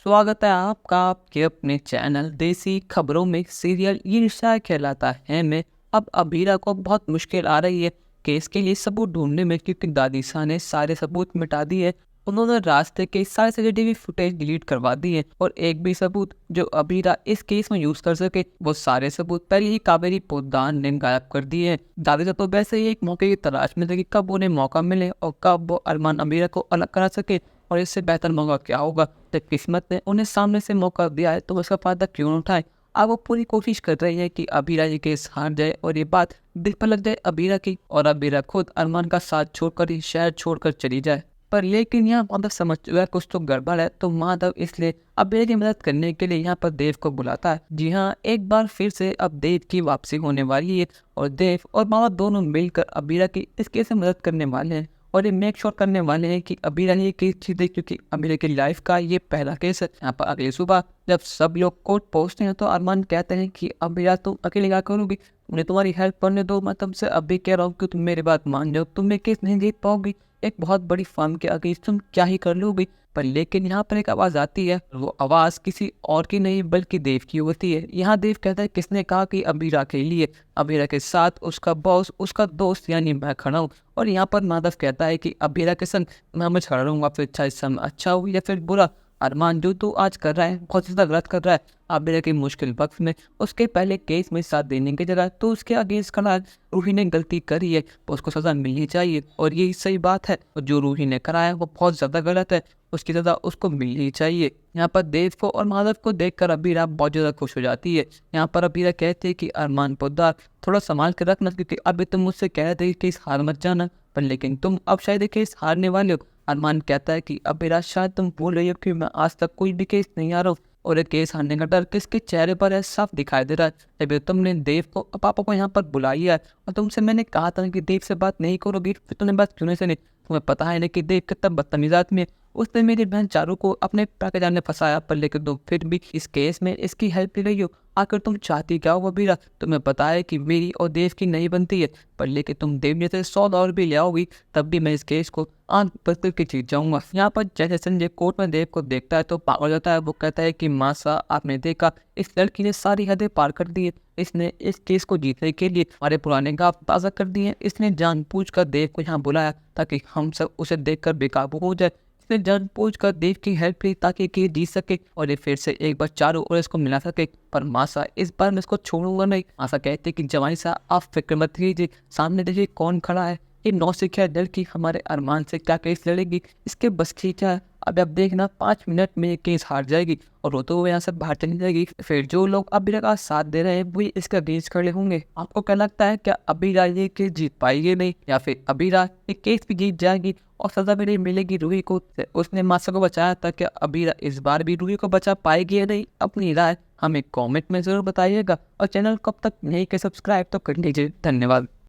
स्वागत है आपका आपके अपने चैनल देसी खबरों में। सीरियल ये रिश्ता कहलाता है में अब अबीरा को बहुत मुश्किल आ रही है केस के लिए सबूत ढूंढने में, क्योंकि दादी शाह ने सारे सबूत मिटा दिए। उन्होंने रास्ते के सारे सीसीटीवी फुटेज डिलीट करवा दिए और एक भी सबूत जो अबीरा इस केस में यूज कर सके वो सारे सबूत पहले ही कावेरी पोद्दार ने गायब कर दिए हैं। दादी तो वैसे ही एक मौके की तलाश में थे कि कब उन्हें मौका मिले और कब वो अरमान अबीरा को अलग करा सके, और इससे बेहतर मौका क्या होगा जब किस्मत ने उन्हें सामने से मौका दिया है तो उसका फायदा क्यों न उठाए। अब वो पूरी कोशिश कर रही है कि अबीरा ये केस हार जाए और ये बात दिल पर लग जाए अबीरा की, और अबीरा खुद अरमान का साथ छोड़कर ही शहर छोड़कर चली जाए। पर लेकिन यहाँ माधव समझ चुका है कुछ तो गड़बड़ है, तो माधव इसलिए अबीरा की मदद करने के लिए यहाँ पर देव को बुलाता है। जी हाँ, एक बार फिर से अब देव की वापसी होने वाली है और देव और माधव दोनों मिलकर अबीरा की इस केस में मदद करने वाले हैं और ये मेक श्योर करने वाले हैं कि अबीरा ने ये केस जीते, क्योंकि अबीरा की लाइफ का ये पहला केस है। यहाँ पर अगली सुबह जब सब लोग कोर्ट पहुंचते हैं तो अरमान कहते हैं कि अबीरा तुम अकेले क्या करोगी, उन्हें तुम्हारी हेल्प करने दो, मैं तुमसे अभी कह रहा हूँ कि तुम मेरी बात मान जाओ, तुम ये केस नहीं जीत पाओगी, एक बहुत बड़ी फर्म के अगेंस्ट तुम क्या ही कर लोगी। पर लेकिन यहाँ पर एक आवाज़ आती है, वो आवाज़ किसी और की नहीं बल्कि देव की होती है। यहाँ देव कहता है किसने कहा कि अबीरा के लिए, अबीरा के साथ उसका बॉस उसका दोस्त यानी मैं खड़ा हूँ। और यहाँ पर माधव कहता है कि अबीरा के संग मैं खड़ा रहूँगा, फिर अच्छा इस समय अच्छा हो या फिर बुरा। अरमान जो तू आज कर रहा है बहुत ज़्यादा गलत कर रहा है। अबीरा के मुश्किल वक्त में उसके पहले केस में साथ देने की जगह तो उसके अगेंस्ट खड़ा है। रूही ने गलती करी है तो उसको सज़ा मिलनी चाहिए और यही सही बात है, और जो रूही ने करा है वो बहुत ज़्यादा गलत है, उसकी सज़ा उसको मिलनी चाहिए। यहाँ पर देव को और माधव को देखकर अबीरा बहुत ज़्यादा खुश हो जाती है। यहाँ पर अबीरा कहते हैं कि अरमान पोद्दार थोड़ा संभाल कर रखना, क्योंकि अभी तुम मुझसे कह रहे थे कि इस हार मत जाना, पर लेकिन तुम अब शायद ये केस हारने वाले हो। अरमान कहता है कि अबीरा शायद तुम भूल रही हो कि मैं आज तक कोई भी केस नहीं हारा हूँ, और एक केस हारने का डर किसके चेहरे पर है साफ दिखाई दे रहा है। तभी तुमने देव को पापा को यहाँ पर बुलाई है, और तुमसे मैंने कहा था कि देव से बात नहीं करोगी, फिर तुमने बात क्यों नहीं सुनी। तुम्हें पता है ना कि देव कितना बदतमीज आदमी है, उसने मेरी बहन चारू को अपने पैके जाने फंसाया, पर लेकिन तुम फिर भी इस केस में इसकी हेल्प ले रही हो। आखिर तुम चाहती क्या हो अबीरा, तुम्हें पता है कि मेरी और देव की नहीं बनती है, पर लेकिन तुम देव जैसे $100 भी ले आओगी तब भी मैं इस केस को आंख बदल के जीत जाऊंगा। यहाँ पर जैसे संजय कोर्ट में देव को देखता है तो पागल जाता है। वो कहता है कि माँ सा आपने देखा इस लड़की ने सारी हदें पार कर दी है, इसने इस केस को जीतने के लिए हमारे पुराने गाँव ताज़ा कर दिए हैं, इसने जानबूझकर देव को यहाँ बुलाया ताकि हम सब उसे देखकर बेकाबू हो जाए, इसने जानबूझकर देव की हेल्प की ताकि केस जीत सके और ये फिर से एक बार चारों ओर इसको मिला सके। पर मासा इस बार मैं इसको छोड़ूंगा नहीं। मासा कहते कि जवानी सा आप फिक्र मत कीजिए, सामने देखिए कौन खड़ा है, ये नौसिखिया लड़की हमारे अरमान से क्या केस लड़ेगी, इसके बस की क्या है। अब देखना 5 मिनट में ये केस हार जाएगी और वो तो यहाँ से बाहर चली जाएगी। फिर जो लोग अबीरा का साथ दे रहे हैं वही इसका अगेंस्ट खड़े होंगे। आपको क्या लगता है, क्या अबीरा ये केस जीत पाएगी नहीं, या फिर अबीरा ये केस भी जीत जाएगी और सजा भी नहीं मिलेगी रूही को। उसने मासा को बचाया था, क्या अबीरा इस बार भी रूही को बचा पाएगी या नहीं? अपनी राय हमें कमेंट में जरूर बताइएगा और चैनल कब तक नहीं के सब्सक्राइब तो कर लीजिए। धन्यवाद।